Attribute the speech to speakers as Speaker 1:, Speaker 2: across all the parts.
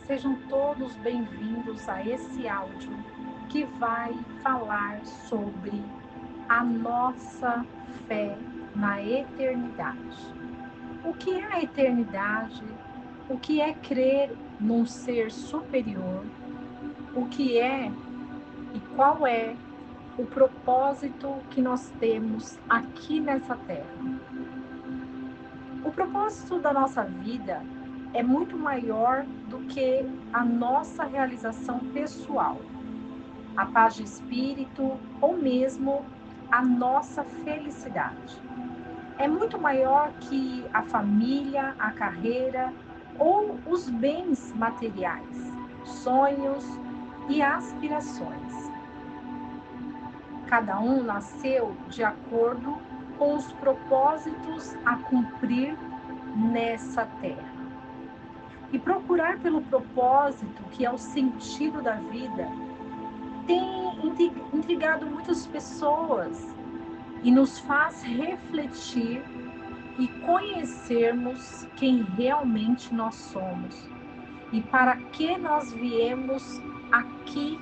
Speaker 1: Sejam todos bem-vindos a esse áudio que vai falar sobre a nossa fé na eternidade. O que é a eternidade? O que é crer num ser superior? O que é e qual é o propósito que nós temos aqui nessa terra? O propósito da nossa vida é muito maior do que a nossa realização pessoal, a paz de espírito ou mesmo a nossa felicidade. É muito maior que a família, a carreira ou os bens materiais, sonhos e aspirações. Cada um nasceu de acordo com os propósitos a cumprir nessa terra. E procurar pelo propósito, que é o sentido da vida, tem intrigado muitas pessoas e nos faz refletir e conhecermos quem realmente nós somos e para que nós viemos aqui.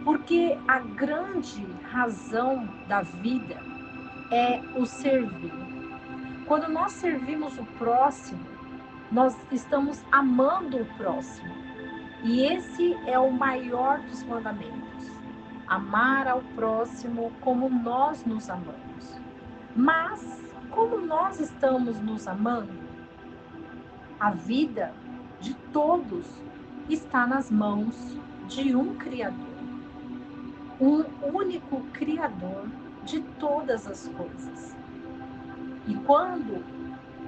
Speaker 1: Porque a grande razão da vida é o servir. Quando nós servimos o próximo, nós estamos amando o próximo. E esse é o maior dos mandamentos: amar ao próximo como nós nos amamos. Mas, como nós estamos nos amando? A vida de todos está nas mãos de um Criador, um único Criador de todas as coisas. E quando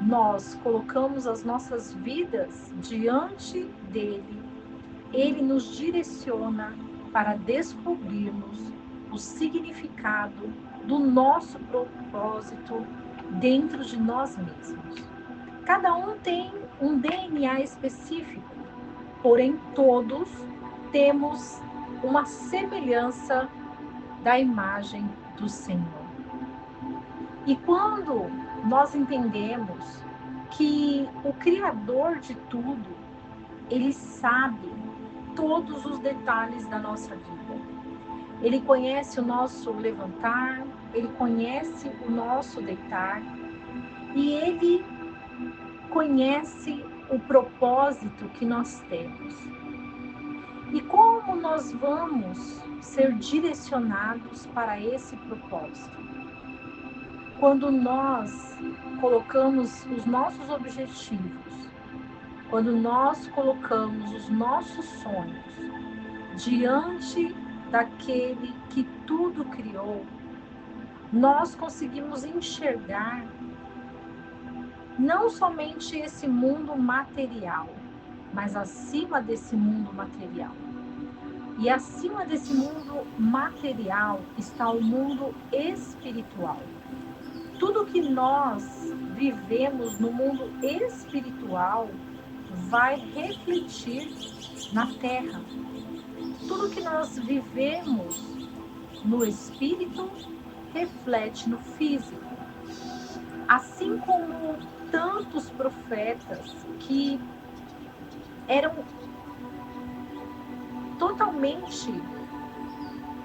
Speaker 1: nós colocamos as nossas vidas diante dele, ele nos direciona para descobrirmos o significado do nosso propósito dentro de nós mesmos. Cada um tem um DNA específico, porém todos temos uma semelhança da imagem do Senhor. E quando nós entendemos que o Criador de tudo, ele sabe todos os detalhes da nossa vida. Ele conhece o nosso levantar, ele conhece o nosso deitar e ele conhece o propósito que nós temos. E como nós vamos ser direcionados para esse propósito? Quando nós colocamos os nossos objetivos, quando nós colocamos os nossos sonhos diante daquele que tudo criou, nós conseguimos enxergar não somente esse mundo material, mas acima desse mundo material. E acima desse mundo material está o mundo espiritual. Tudo que nós vivemos no mundo espiritual vai refletir na terra. Tudo que nós vivemos no espírito reflete no físico. Assim como tantos profetas que eram totalmente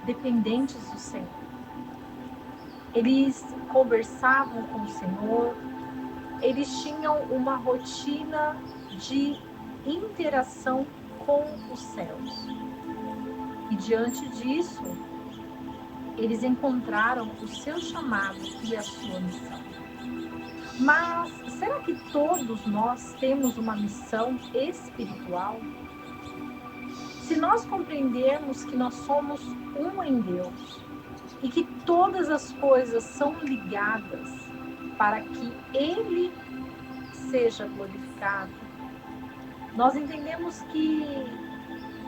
Speaker 1: dependentes do Senhor. Eles conversavam com o Senhor, eles tinham uma rotina de interação com os céus. E diante disso, eles encontraram o seu chamado e a sua missão. Mas será que todos nós temos uma missão espiritual? Se nós compreendermos que nós somos um em Deus e que todas as coisas são ligadas para que Ele seja glorificado, nós entendemos que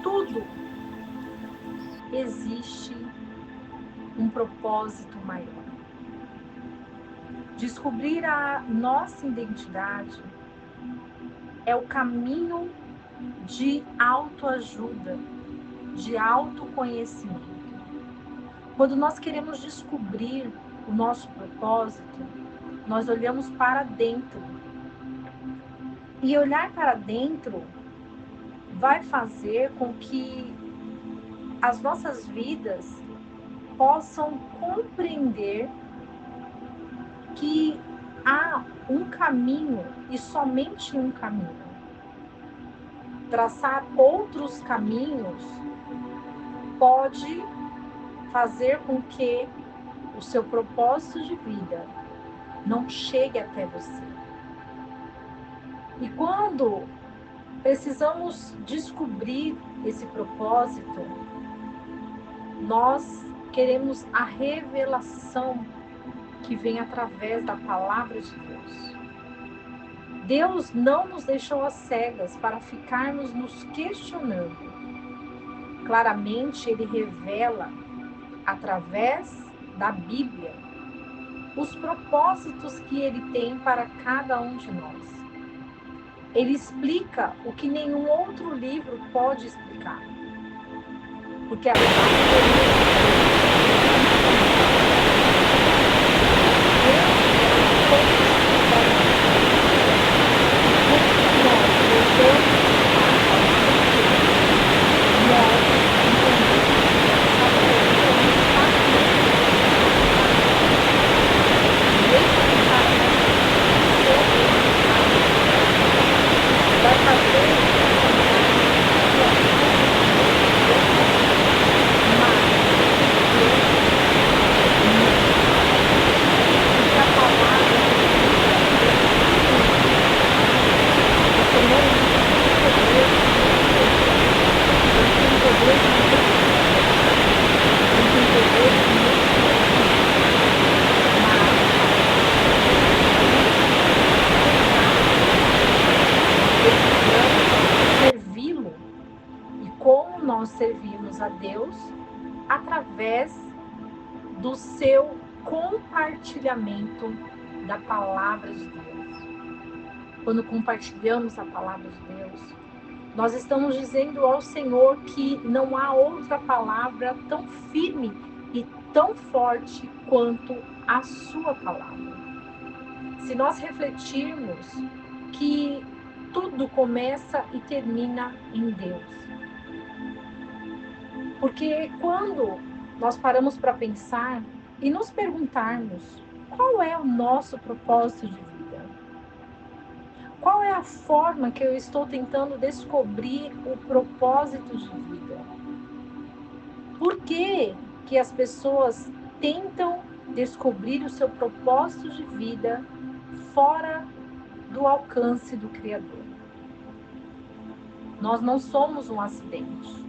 Speaker 1: tudo existe um propósito maior. Descobrir a nossa identidade é o caminho de autoajuda, de autoconhecimento. Quando nós queremos descobrir o nosso propósito, nós olhamos para dentro. E olhar para dentro vai fazer com que as nossas vidas possam compreender que há um caminho e somente um caminho. Traçar outros caminhos pode fazer com que o seu propósito de vida não chegue até você. E quando precisamos descobrir esse propósito, nós queremos a revelação que vem através da palavra de Deus. Deus não nos deixou às cegas para ficarmos nos questionando. Claramente, Ele revela, através da Bíblia, os propósitos que Ele tem para cada um de nós. Ele explica o que nenhum outro livro pode explicar. Porque a servi-lo e como nós servimos a Deus através do seu compartilhamento da palavra de Deus. Quando compartilhamos a palavra de Deus, nós estamos dizendo ao Senhor que não há outra palavra tão firme e tão forte quanto a sua palavra. Se nós refletirmos que tudo começa e termina em Deus. Porque quando nós paramos para pensar e nos perguntarmos qual é o nosso propósito de vida, qual é a forma que eu estou tentando descobrir o propósito de vida, por que as pessoas tentam descobrir o seu propósito de vida fora do alcance do Criador? Nós não somos um acidente.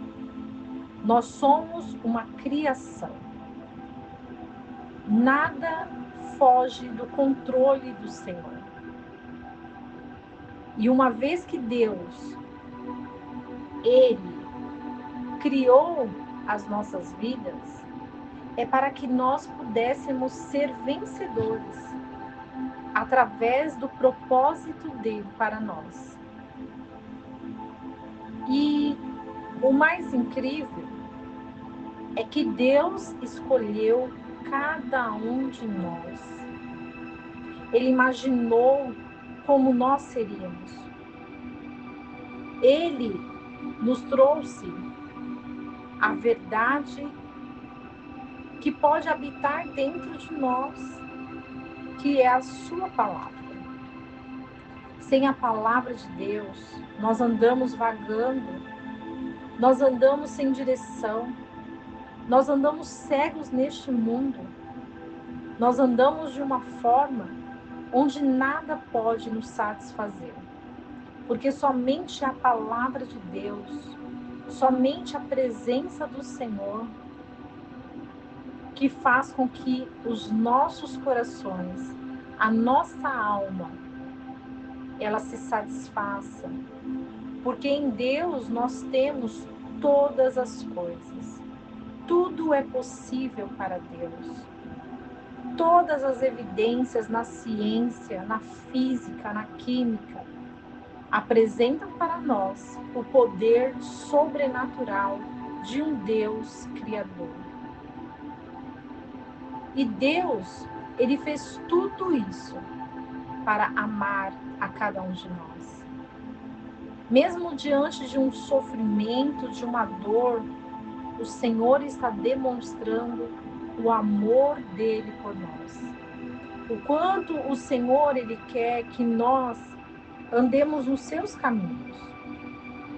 Speaker 1: Nós somos uma criação. Nada foge do controle do Senhor. E uma vez que Deus, Ele criou as nossas vidas, é para que nós pudéssemos ser vencedores através do propósito dele para nós. E o mais incrível é que Deus escolheu cada um de nós. Ele imaginou como nós seríamos. Ele nos trouxe a verdade que pode habitar dentro de nós, que é a sua palavra. Sem a palavra de Deus, nós andamos vagando, nós andamos sem direção, nós andamos cegos neste mundo, nós andamos de uma forma onde nada pode nos satisfazer, porque somente a palavra de Deus, somente a presença do Senhor, que faz com que os nossos corações, a nossa alma, ela se satisfaça, porque em Deus nós temos todas as coisas. Tudo é possível para Deus. Todas as evidências na ciência, na física, na química, apresentam para nós o poder sobrenatural de um Deus criador. E Deus, Ele fez tudo isso para amar a cada um de nós. Mesmo diante de um sofrimento, de uma dor, o Senhor está demonstrando o amor dele por nós. O quanto o Senhor, ele quer que nós andemos nos seus caminhos.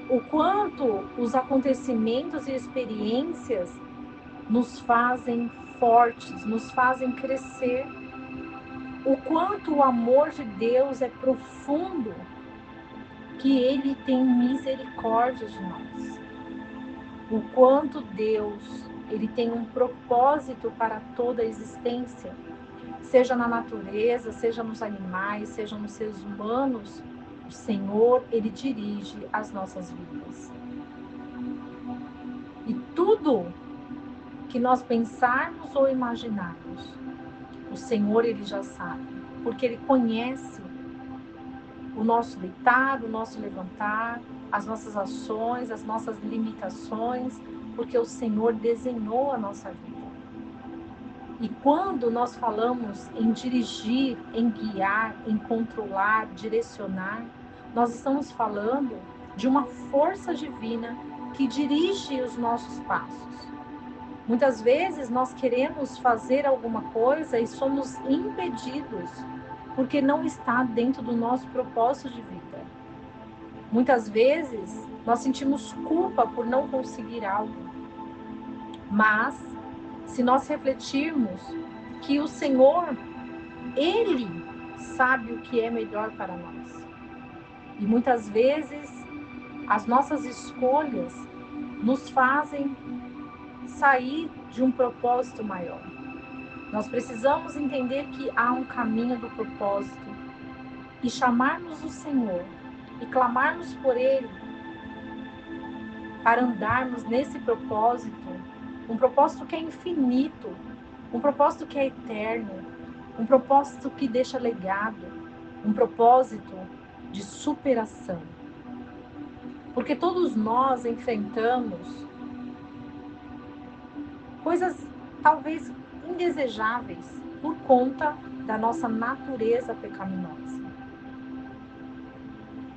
Speaker 1: O quanto os acontecimentos e experiências nos fazem fortes, nos fazem crescer. O quanto o amor de Deus é profundo, que ele tem misericórdia de nós. O quanto Deus, ele tem um propósito para toda a existência, seja na natureza, seja nos animais, seja nos seres humanos. O Senhor, ele dirige as nossas vidas. E tudo que nós pensarmos ou imaginarmos, o Senhor, ele já sabe, porque ele conhece o nosso deitar, o nosso levantar, as nossas ações, as nossas limitações, porque o Senhor desenhou a nossa vida. E quando nós falamos em dirigir, em guiar, em controlar, direcionar, nós estamos falando de uma força divina que dirige os nossos passos. Muitas vezes nós queremos fazer alguma coisa e somos impedidos porque não está dentro do nosso propósito de vida. Muitas vezes nós sentimos culpa por não conseguir algo, mas se nós refletirmos que o Senhor, ele sabe o que é melhor para nós. E muitas vezes as nossas escolhas nos fazem sair de um propósito maior. Nós precisamos entender que há um caminho do propósito e chamarmos o Senhor e clamarmos por Ele para andarmos nesse propósito, um propósito que é infinito, um propósito que é eterno, um propósito que deixa legado, um propósito de superação. Porque todos nós enfrentamos coisas talvez indesejáveis por conta da nossa natureza pecaminosa.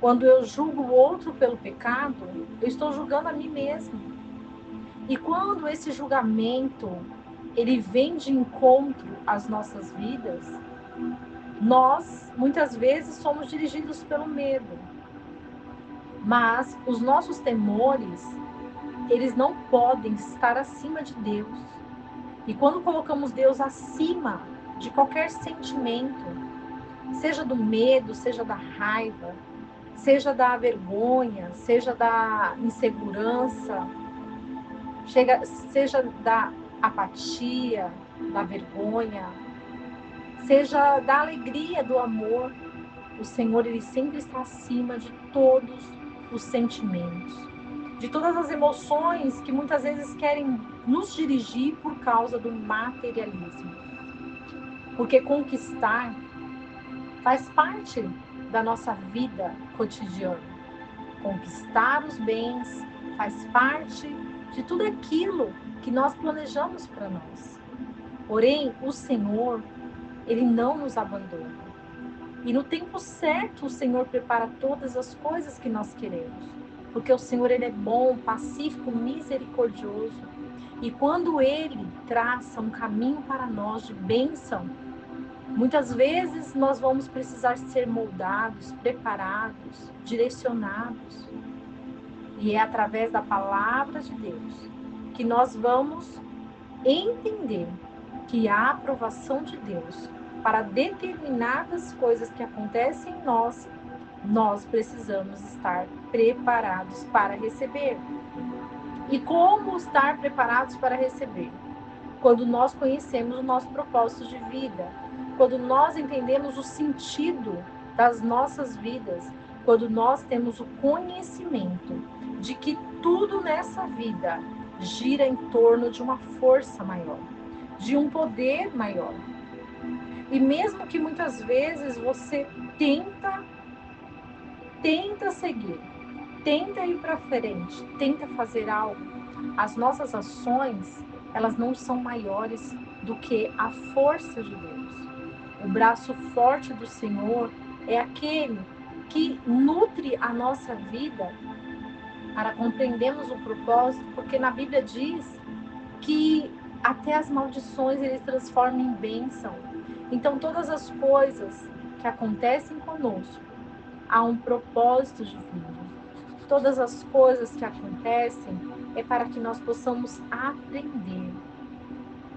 Speaker 1: Quando eu julgo o outro pelo pecado, eu estou julgando a mim mesmo. E quando esse julgamento ele vem de encontro às nossas vidas, nós muitas vezes somos dirigidos pelo medo. Mas os nossos temores, eles não podem estar acima de Deus. E quando colocamos Deus acima de qualquer sentimento, seja do medo, seja da raiva, seja da vergonha, seja da insegurança, seja da apatia, da vergonha, seja da alegria, do amor, o Senhor, ele sempre está acima de todos os sentimentos, de todas as emoções que muitas vezes querem nos dirigir por causa do materialismo. Porque conquistar faz parte da nossa vida cotidiana. Conquistar os bens faz parte de tudo aquilo que nós planejamos para nós. Porém, o Senhor, ele não nos abandona. E no tempo certo, o Senhor prepara todas as coisas que nós queremos. Porque o Senhor, ele é bom, pacífico, misericordioso. E quando ele traça um caminho para nós de bênção, muitas vezes nós vamos precisar ser moldados, preparados, direcionados. E é através da palavra de Deus que nós vamos entender que a aprovação de Deus para determinadas coisas que acontecem em nós, nós precisamos estar preparados para receber. E como estar preparados para receber? Quando nós conhecemos o nosso propósito de vida, quando nós entendemos o sentido das nossas vidas, quando nós temos o conhecimento de que tudo nessa vida gira em torno de uma força maior, de um poder maior. E mesmo que muitas vezes você tenta seguir, tenta ir para frente, tenta fazer algo, as nossas ações, elas não são maiores do que a força de Deus. O braço forte do Senhor é aquele que nutre a nossa vida para compreendermos o propósito, porque na Bíblia diz que até as maldições ele transforma em bênção. Então todas as coisas que acontecem conosco, há um propósito divino. Todas as coisas que acontecem é para que nós possamos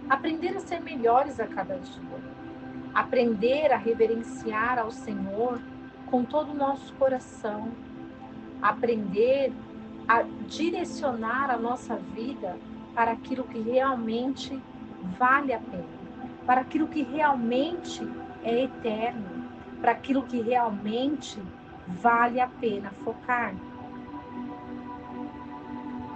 Speaker 1: aprender a ser melhores a cada dia, aprender a reverenciar ao Senhor com todo o nosso coração, aprender a direcionar a nossa vida para aquilo que realmente vale a pena, para aquilo que realmente é eterno, para aquilo que realmente vale a pena focar.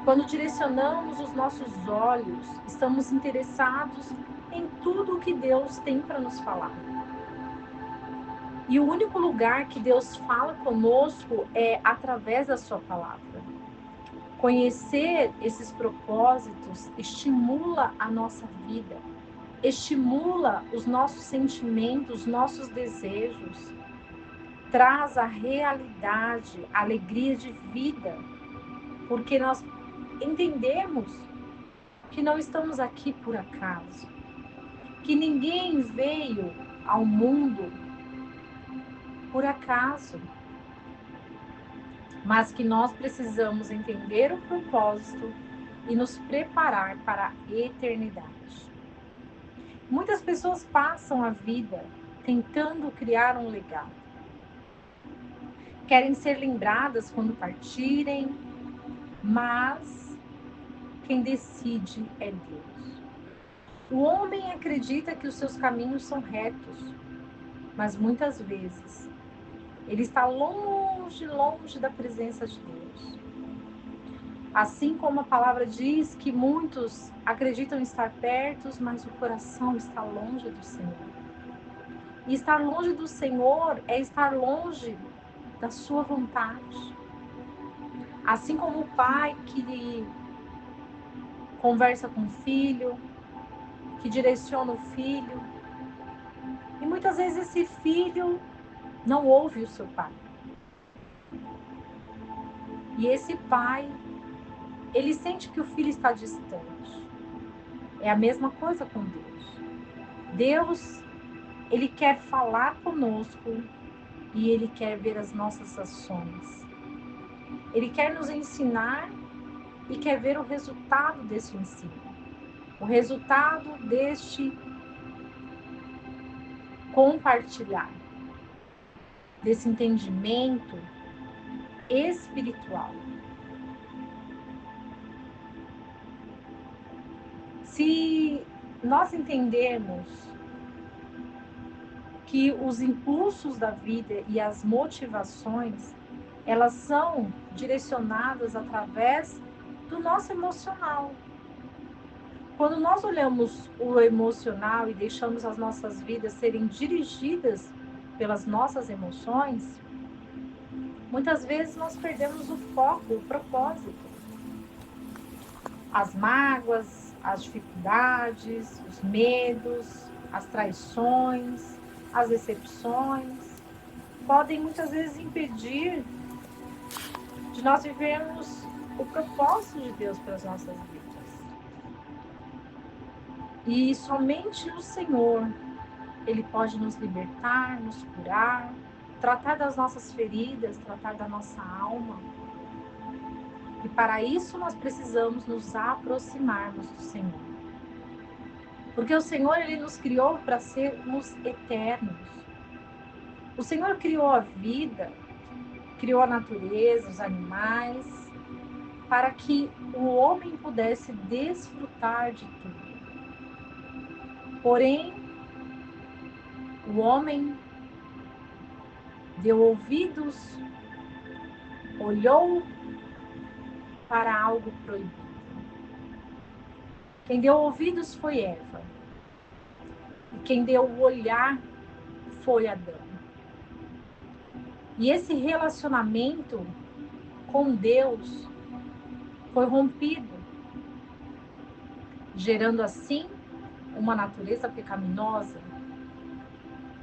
Speaker 1: Quando direcionamos os nossos olhos, estamos interessados em tudo o que Deus tem para nos falar. E o único lugar que Deus fala conosco é através da sua palavra. Conhecer esses propósitos estimula a nossa vida, estimula os nossos sentimentos, nossos desejos, traz a realidade, a alegria de vida, porque nós entendemos que não estamos aqui por acaso, que ninguém veio ao mundo por acaso, mas que nós precisamos entender o propósito e nos preparar para a eternidade. Muitas pessoas passam a vida tentando criar um legado. Querem ser lembradas quando partirem, mas quem decide é Deus. O homem acredita que os seus caminhos são retos, mas muitas vezes ele está longe, longe da presença de Deus. Assim como a palavra diz que muitos acreditam estar perto, mas o coração está longe do Senhor. E estar longe do Senhor é estar longe da sua vontade. Assim como o pai que conversa com o filho, que direciona o filho, e muitas vezes esse filho não ouve o seu pai. E esse pai, ele sente que o filho está distante. É a mesma coisa com Deus. Deus, ele quer falar conosco e ele quer ver as nossas ações. Ele quer nos ensinar e quer ver o resultado desse ensino. O resultado deste compartilhar, desse entendimento espiritual. Se nós entendermos que os impulsos da vida e as motivações, elas são direcionadas através do nosso emocional. Quando nós olhamos o emocional e deixamos as nossas vidas serem dirigidas pelas nossas emoções, muitas vezes nós perdemos o foco, o propósito. As mágoas, as dificuldades, os medos, as traições, as decepções, podem muitas vezes impedir de nós vivermos o propósito de Deus para as nossas vidas. E somente o Senhor, Ele pode nos libertar, nos curar, tratar das nossas feridas, tratar da nossa alma. E para isso nós precisamos nos aproximarmos do Senhor. Porque o Senhor, Ele nos criou para sermos eternos. O Senhor criou a vida, criou a natureza, os animais, para que o homem pudesse desfrutar de tudo. Porém, o homem deu ouvidos, olhou para algo proibido. Quem deu ouvidos foi Eva. E quem deu o olhar foi Adão. E esse relacionamento com Deus foi rompido, gerando assim uma natureza pecaminosa.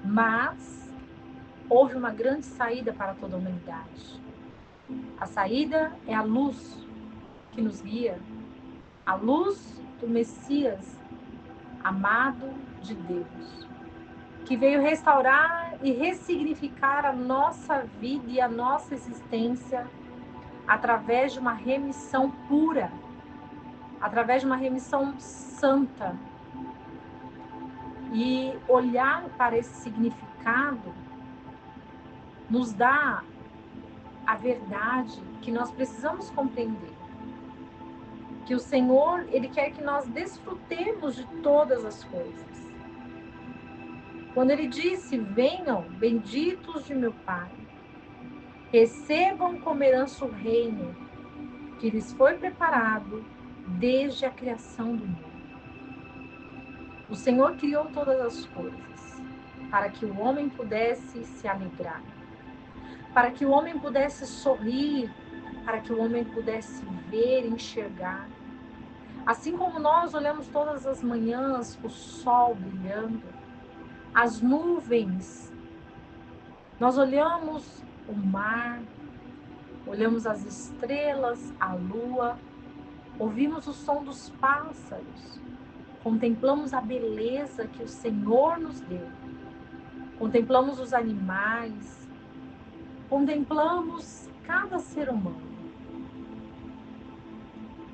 Speaker 1: Mas houve uma grande saída para toda a humanidade. A saída é a luz que nos guia, a luz do Messias, amado de Deus, que veio restaurar e ressignificar a nossa vida e a nossa existência através de uma remissão pura, através de uma remissão santa. E olhar para esse significado nos dá a verdade que nós precisamos compreender. Que o Senhor, Ele quer que nós desfrutemos de todas as coisas. Quando Ele disse, venham, benditos de meu Pai, recebam como herança o reino que lhes foi preparado desde a criação do mundo. O Senhor criou todas as coisas para que o homem pudesse se alegrar, para que o homem pudesse sorrir, para que o homem pudesse ver e enxergar. Assim como nós olhamos todas as manhãs o sol brilhando, as nuvens, nós olhamos o mar, olhamos as estrelas, a lua, ouvimos o som dos pássaros, contemplamos a beleza que o Senhor nos deu, contemplamos os animais, contemplamos cada ser humano.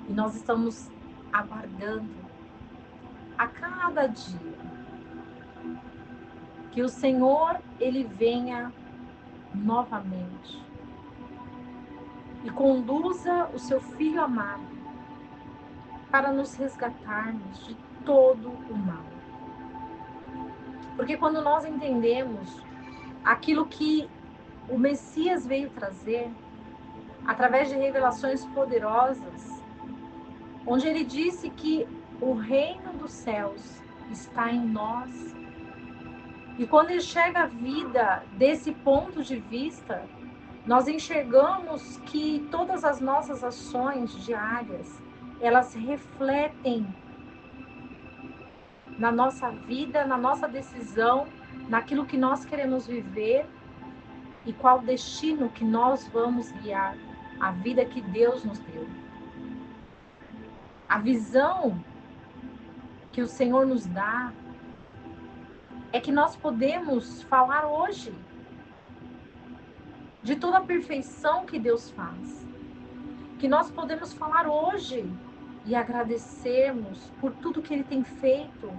Speaker 1: E nós estamos aguardando a cada dia que o Senhor, Ele venha novamente e conduza o seu Filho amado para nos resgatarmos de todo o mal. Porque quando nós entendemos aquilo que o Messias veio trazer, através de revelações poderosas, onde ele disse que o reino dos céus está em nós. E quando enxerga a vida desse ponto de vista, nós enxergamos que todas as nossas ações diárias, elas refletem na nossa vida, na nossa decisão, naquilo que nós queremos viver e qual destino que nós vamos guiar, a vida que Deus nos deu. A visão que o Senhor nos dá é que nós podemos falar hoje de toda a perfeição que Deus faz. Que nós podemos falar hoje e agradecermos por tudo que Ele tem feito.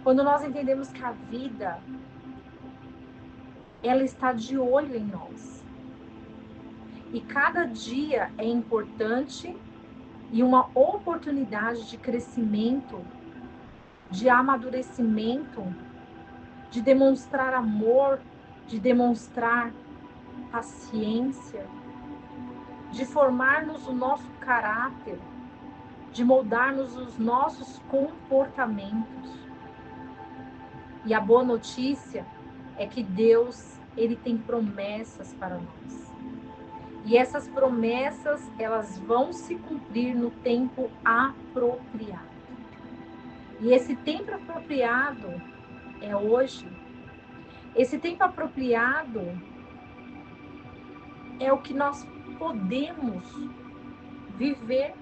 Speaker 1: Quando nós entendemos que a vida, ela está de olho em nós. E cada dia é importante e uma oportunidade de crescimento, de amadurecimento, de demonstrar amor, de demonstrar paciência, de formarmos o nosso caráter, de moldarmos os nossos comportamentos. E a boa notícia é que Deus, Ele tem promessas para nós. E essas promessas, elas vão se cumprir no tempo apropriado. E esse tempo apropriado é hoje. Esse tempo apropriado é o que nós podemos viver.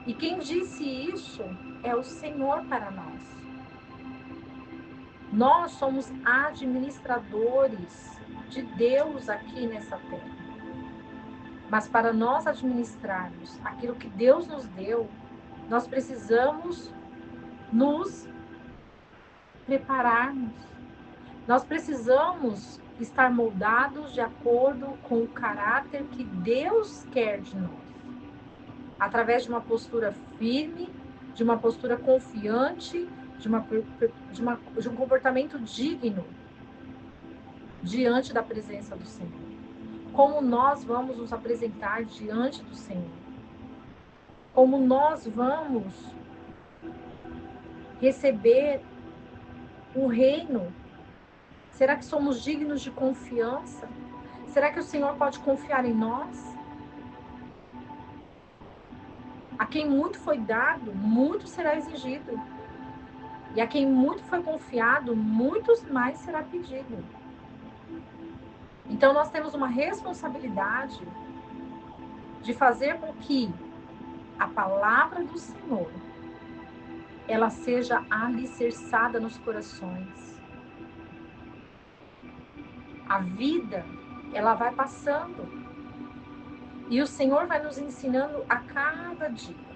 Speaker 1: E quem disse isso é o Senhor para nós. Nós somos administradores de Deus aqui nessa terra. Mas para nós administrarmos aquilo que Deus nos deu, nós precisamos nos prepararmos. Nós precisamos estar moldados de acordo com o caráter que Deus quer de nós. Através de uma postura firme, de uma postura confiante, de um comportamento digno diante da presença do Senhor. Como nós vamos nos apresentar diante do Senhor? Como nós vamos receber o reino? Será que somos dignos de confiança? Será que o Senhor pode confiar em nós? A quem muito foi dado, muito será exigido. E a quem muito foi confiado, muitos mais será pedido. Então nós temos uma responsabilidade de fazer com que a palavra do Senhor ela seja alicerçada nos corações. A vida, ela vai passando. E o Senhor vai nos ensinando a cada dia.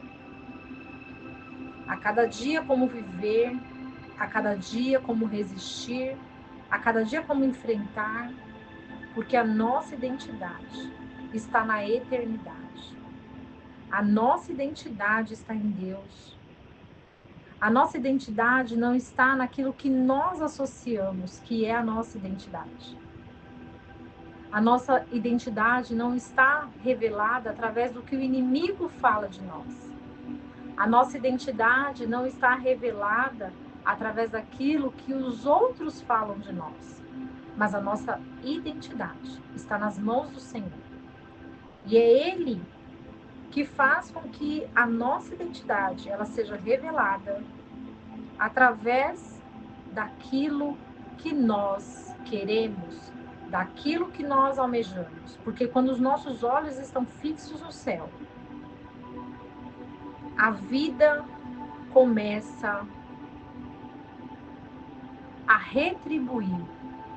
Speaker 1: A cada dia como viver, a cada dia como resistir, a cada dia como enfrentar, porque a nossa identidade está na eternidade. A nossa identidade está em Deus. A nossa identidade não está naquilo que nós associamos, que é a nossa identidade. A nossa identidade não está revelada através do que o inimigo fala de nós. A nossa identidade não está revelada através daquilo que os outros falam de nós. Mas a nossa identidade está nas mãos do Senhor. E é Ele que faz com que a nossa identidade ela seja revelada através daquilo que nós queremos, daquilo que nós almejamos. Porque quando os nossos olhos estão fixos no céu, a vida começa a retribuir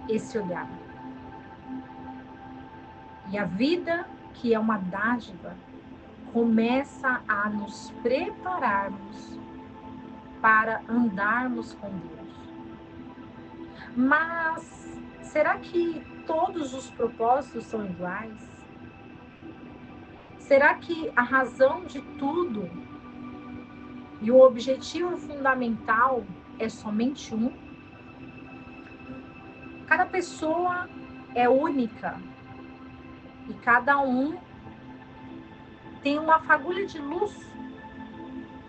Speaker 1: esse olhar. E a vida, que é uma dádiva, começa a nos prepararmos para andarmos com Deus. Mas será que todos os propósitos são iguais? Será que a razão de tudo e o objetivo fundamental é somente um? Cada pessoa é única e cada um tem uma fagulha de luz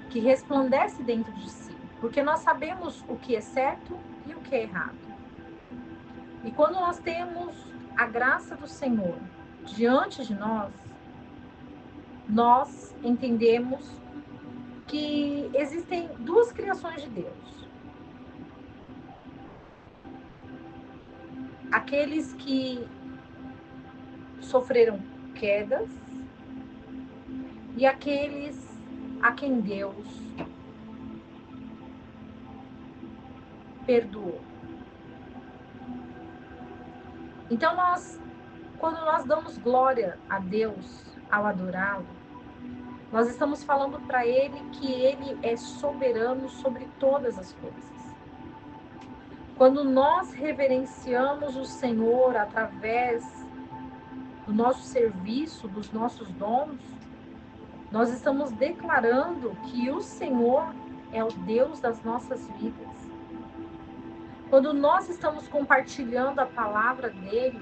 Speaker 1: que resplandece dentro de si, porque nós sabemos o que é certo e o que é errado. E quando nós temos a graça do Senhor diante de nós entendemos que existem duas criações de Deus. Aqueles que sofreram quedas e aqueles a quem Deus perdoou. Então quando nós damos glória a Deus ao adorá-lo, nós estamos falando para Ele que Ele é soberano sobre todas as coisas. Quando nós reverenciamos o Senhor através do nosso serviço, dos nossos dons, nós estamos declarando que o Senhor é o Deus das nossas vidas. Quando nós estamos compartilhando a palavra dele,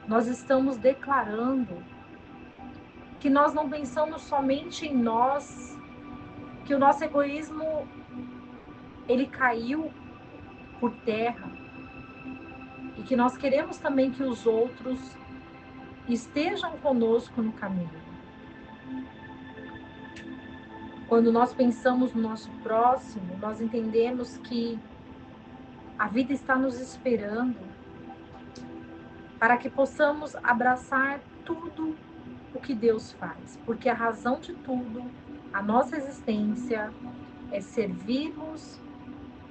Speaker 1: nós estamos declarando que nós não pensamos somente em nós, que o nosso egoísmo ele caiu por terra e que nós queremos também que os outros estejam conosco no caminho. Quando nós pensamos no nosso próximo, nós entendemos que a vida está nos esperando para que possamos abraçar tudo o que Deus faz, porque a razão de tudo, a nossa existência, é servirmos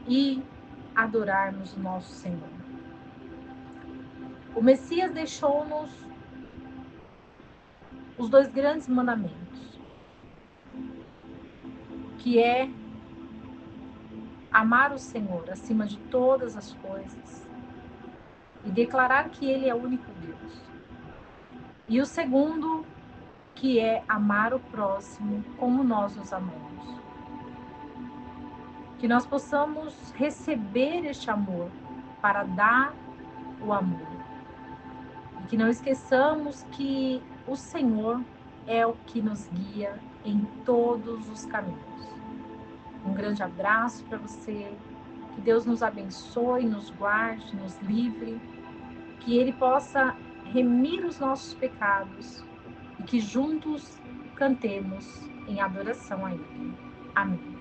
Speaker 1: e adorarmos o nosso Senhor. O Messias deixou-nos os dois grandes mandamentos, que é amar o Senhor acima de todas as coisas e declarar que Ele é o único Deus. E o segundo, que é amar o próximo como nós nos amamos. Que nós possamos receber este amor para dar o amor. E que não esqueçamos que o Senhor é o que nos guia em todos os caminhos. Um grande abraço para você. Que Deus nos abençoe, nos guarde, nos livre. Que Ele possa remir os nossos pecados e que juntos cantemos em adoração a Ele. Amém.